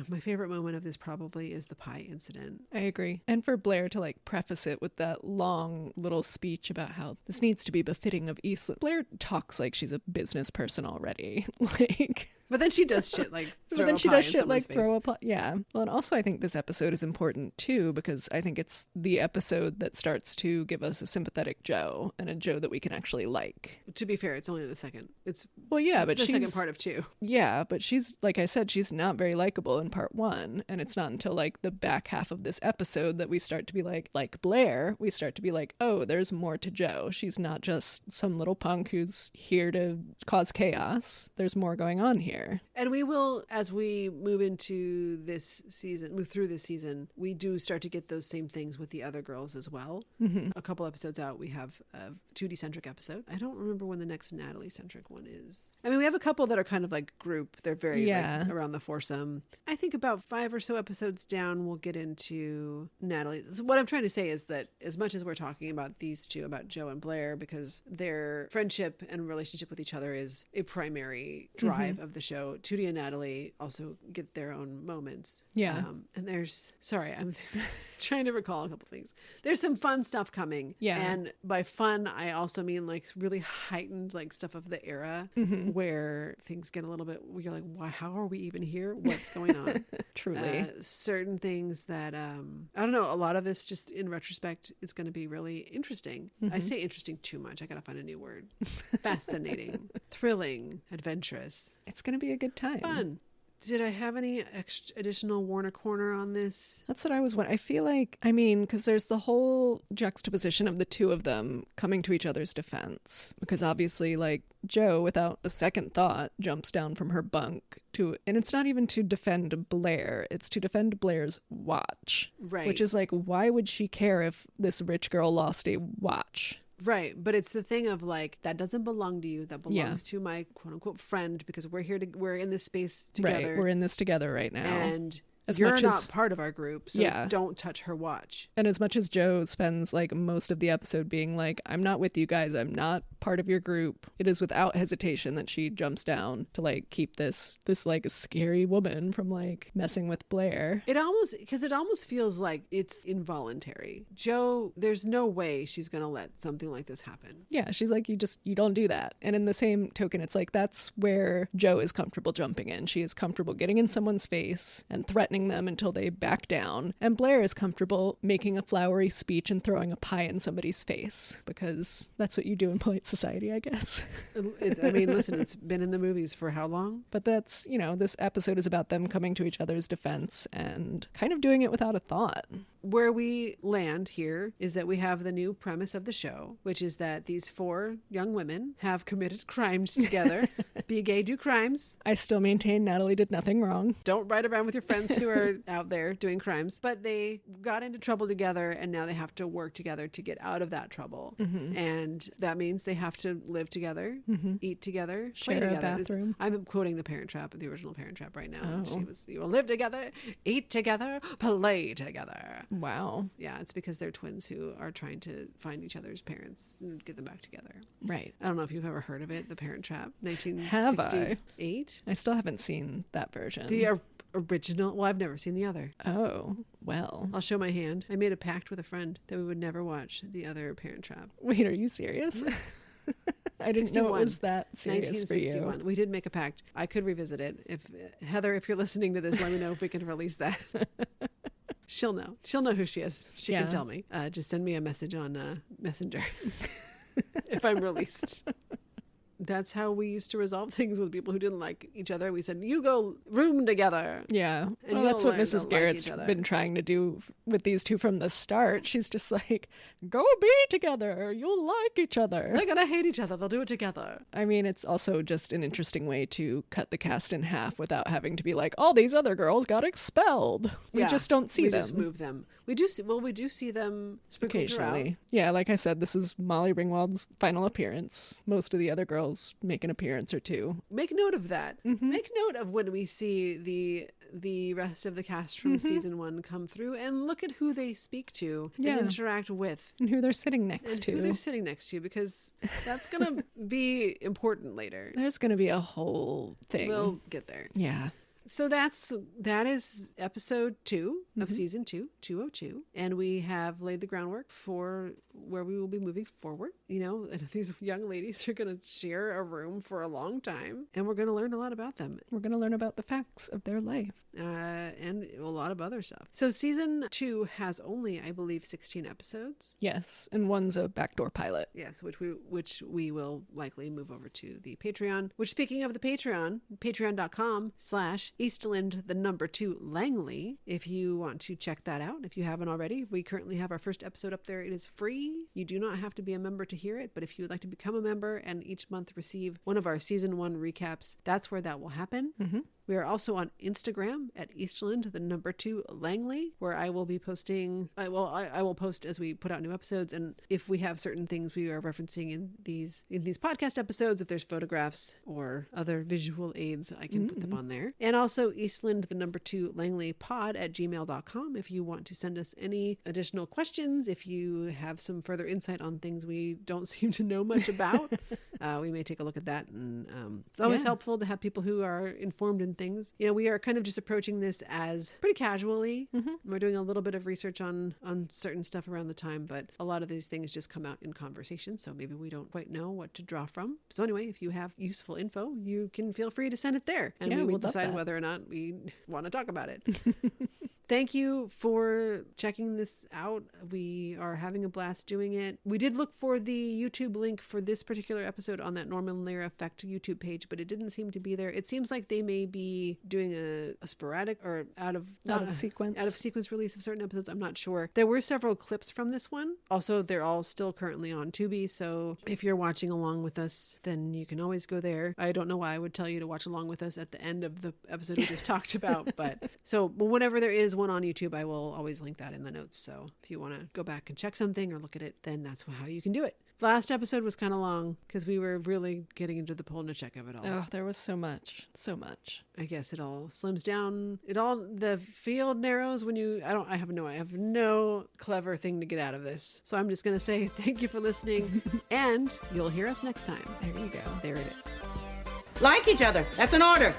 my favorite moment of this probably is the pie incident. I agree. And for Blair to like preface it with that long little speech about how this needs to be befitting of Eastland. Blair talks like she's a business person already. Like, but then she does shit like throw but then a she pie does in shit someone's like face. throw a pie. Yeah. Well, and also I think this episode is important too, because I think it's the episode that starts to give us a sympathetic Jo and a Jo that we can actually like. To be fair, it's only the second. It's Well, yeah, but the she's second part of two. Yeah, but she's, like I said, she's not very likable in part one. And it's not until like the back half of this episode that we start to be like Blair, we start to be like, oh, there's more to Jo. She's not just some little punk who's here to cause chaos. There's more going on here. And we will, as we move through this season, we do start to get those same things with the other girls as well. A couple episodes out, we have a 2D-centric episode. I don't remember when the next Natalie-centric one is. I mean, we have a couple that are kind of like group. They're very like, around the foursome. I think about 5 or so episodes down, we'll get into Natalie. So what I'm trying to say is that as much as we're talking about these two, about Jo and Blair, because their friendship and relationship with each other is a primary drive of the show, Tootie and Natalie also get their own moments. Yeah. And I'm trying to recall a couple things. There's some fun stuff coming. Yeah. And by fun, I also mean like really heightened like stuff of the era where things get a little bit, you're like, wow, how are we even here? What's going on? Truly. Certain things that, I don't know, a lot of this just in retrospect is going to be really interesting. I say interesting too much. I got to find a new word. Fascinating, thrilling, adventurous. It's going to be a good time. Fun. Did I have any additional Warner Corner on this? That's what I was wondering. I feel like, I mean, because there's the whole juxtaposition of the two of them coming to each other's defense. Because obviously, like, Jo, without a second thought, jumps down from her bunk and it's not even to defend Blair, it's to defend Blair's watch. Right. Which is like, why would she care if this rich girl lost a watch? Right. But it's the thing of like, that doesn't belong to you. That belongs to my quote unquote friend, because we're in this space together. Right. We're in this together right now. And as you're much not as, part of our group, so don't touch her watch. And as much as Joe spends like most of the episode being like, I'm not with you guys, I'm not part of your group, it is without hesitation that she jumps down to like keep this like scary woman from like messing with Blair. It almost feels like it's involuntary. Joe, there's no way she's gonna let something like this happen. Yeah, she's like, you don't do that. And in the same token, it's like that's where Joe is comfortable jumping in. She is comfortable getting in someone's face and threatening them until they back down. And Blair is comfortable making a flowery speech and throwing a pie in somebody's face, because that's what you do in polite society, I guess. I mean, listen, it's been in the movies for how long? But that's, this episode is about them coming to each other's defense and kind of doing it without a thought. Where we land here is that we have the new premise of the show, which is that these 4 young women have committed crimes together. Be gay, do crimes. I still maintain Natalie did nothing wrong. Don't ride around with your friends who are out there doing crimes. But they got into trouble together, and now they have to work together to get out of that trouble. Mm-hmm. And that means they have to live together, eat together, play Share together. a bathroom. I'm quoting the Parent Trap, the original Parent Trap right now. Oh. You will live together, eat together, play together. Wow. Yeah, it's because they're twins who are trying to find each other's parents and get them back together. Right. I don't know if you've ever heard of it, The Parent Trap, 1968. Have I still haven't seen that version. The original. Well, I've never seen the other. Oh, well. I'll show my hand. I made a pact with a friend that we would never watch the other Parent Trap. Wait, are you serious? I didn't know it was that serious for you. We did make a pact. I could revisit it. Heather, if you're listening to this, let me know if we can release that. She'll know. She'll know who she is. She can tell me. Just send me a message on Messenger if I'm released. That's how we used to resolve things with people who didn't like each other. We said, you go room together. Yeah. And well, that's what Mrs. Garrett's been trying to do with these 2 from the start. She's just like, go be together. You'll like each other. They're going to hate each other. They'll do it together. I mean, it's also just an interesting way to cut the cast in half without having to be like, all these other girls got expelled. We just don't see them. We just move them. We do see them sprinkled occasionally. Throughout. Yeah, like I said, this is Molly Ringwald's final appearance. Most of the other girls make an appearance or 2. Make note of that. Mm-hmm. Make note of when we see the rest of the cast from season 1 come through, and look at who they speak to and interact with. And who they're sitting next to. Who they're sitting next to, because that's going to be important later. There's going to be a whole thing. We'll get there. Yeah. So that is episode 2 of season 2, 202. And we have laid the groundwork for where we will be moving forward. And these young ladies are going to share a room for a long time, and we're going to learn a lot about them. We're going to learn about the facts of their life. And a lot of other stuff. So season 2 has only, I believe, 16 episodes. Yes, and one's a backdoor pilot. Yes, which we will likely move over to the Patreon. Which, speaking of the Patreon, patreon.com/Eastland2 Langley. If you want to check that out, if you haven't already, we currently have our first episode up there. It is free. You do not have to be a member to hear it, but if you would like to become a member and each month receive one of our season 1 recaps, that's where that will happen. Mm-hmm. We are also on Instagram at Eastland2 Langley, where I will be posting. I will post as we put out new episodes, and if we have certain things we are referencing in these podcast episodes, if there's photographs or other visual aids, I can put them on there. And also Eastland2 Langley pod@gmail.com if you want to send us any additional questions. If you have some further insight on things we don't seem to know much about, we may take a look at that. And it's always helpful to have people who are informed in things. We are kind of just approaching this as pretty casually. Mm-hmm. We're doing a little bit of research on certain stuff around the time, but a lot of these things just come out in conversation, so maybe we don't quite know what to draw from. So anyway, if you have useful info, you can feel free to send it there, and we will decide whether or not we want to talk about it. Thank you for checking this out. We are having a blast doing it. We did look for the YouTube link for this particular episode on that Norman Lear Effect YouTube page, but it didn't seem to be there. It seems like they may be doing a sporadic or out of sequence release of certain episodes. I'm not sure. There were several clips from this one. Also, they're all still currently on Tubi, so if you're watching along with us, then you can always go there. I don't know why I would tell you to watch along with us at the end of the episode we just talked about, but whenever there is one on YouTube, I will always link that in the notes. So if you want to go back and check something or look at it, then that's how you can do it. Last episode was kind of long because we were really getting into the Polnicek of it all. Oh, there was so much. So much. I guess it all slims down. The field narrows when you, I have no clever thing to get out of this. So I'm just going to say thank you for listening and you'll hear us next time. There you go. There it is. Like each other. That's an order.